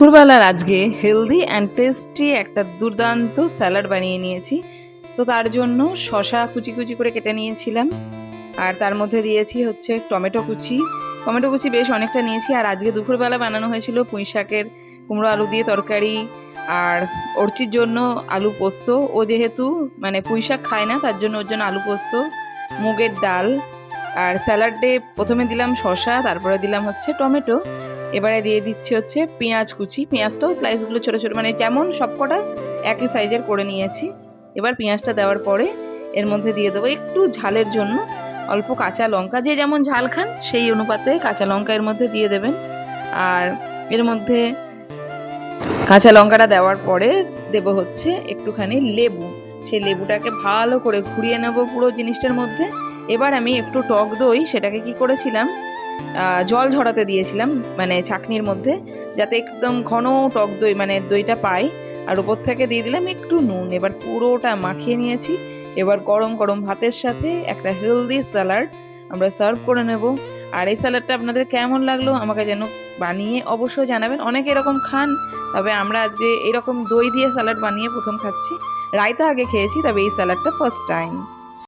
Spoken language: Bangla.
দুপুরবেলার আজকে হেলদি অ্যান্ড টেস্টি একটা দুর্দান্ত স্যালাড বানিয়ে নিয়েছি। তো তার জন্য শসা কুচি কুচি করে কেটে নিয়েছিলাম, আর তার মধ্যে দিয়েছি হচ্ছে টমেটো কুচি। টমেটো কুচি বেশ অনেকটা নিয়েছি। আর আজকে দুপুরবেলা বানানো হয়েছিল পুঁই শাকের কুমড়ো আলু দিয়ে তরকারি, আর অর্চির জন্য আলু পোস্ত। ও যেহেতু মানে পুঁই শাক খায় না, তার জন্য ওর জন্য আলু পোস্ত, মুগের ডাল। আর স্যালাডে প্রথমে দিলাম শসা, তারপরে দিলাম হচ্ছে টমেটো, এবারে দিয়ে দিচ্ছি হচ্ছে পেঁয়াজ কুচি। পেঁয়াজটাও স্লাইসগুলো ছোটো ছোটো, মানে যেমন সবকটা একই সাইজের করে নিয়েছি। এবার পেঁয়াজটা দেওয়ার পরে এর মধ্যে দিয়ে দেবো একটু ঝালের জন্য অল্প কাঁচা লঙ্কা। যে যেমন ঝাল খান সেই অনুপাতে কাঁচা লঙ্কা এর মধ্যে দিয়ে দেবেন। আর এর মধ্যে কাঁচা লঙ্কাটা দেওয়ার পরে দেব হচ্ছে একটুখানি লেবু। সেই লেবুটাকে ভালো করে ঘুরিয়ে নেব পুরো জিনিসটার মধ্যে। এবার আমি একটু টক দই, সেটাকে কি করেছিলাম, জল ঝরাতে দিয়েছিলাম মানে ছাঁকনির মধ্যে, যাতে একদম ঘন টক দই মানে দইটা পাই। আর উপর থেকে দিয়ে দিলাম একটু নুন। এবার পুরোটা মাখিয়ে নিয়েছি। এবার গরম গরম ভাতের সাথে একটা হেলদি স্যালাড আমরা সার্ভ করে নেব। আর এই স্যালাডটা আপনাদের কেমন লাগলো আমাকে যেন বানিয়ে অবশ্যই জানাবেন। অনেকে এরকম খান, তবে আমরা আজকে এরকম দই দিয়ে স্যালাড বানিয়ে প্রথম খাচ্ছি। রায়তা আগে খেয়েছি, তবে এই স্যালাডটা ফার্স্ট টাইম।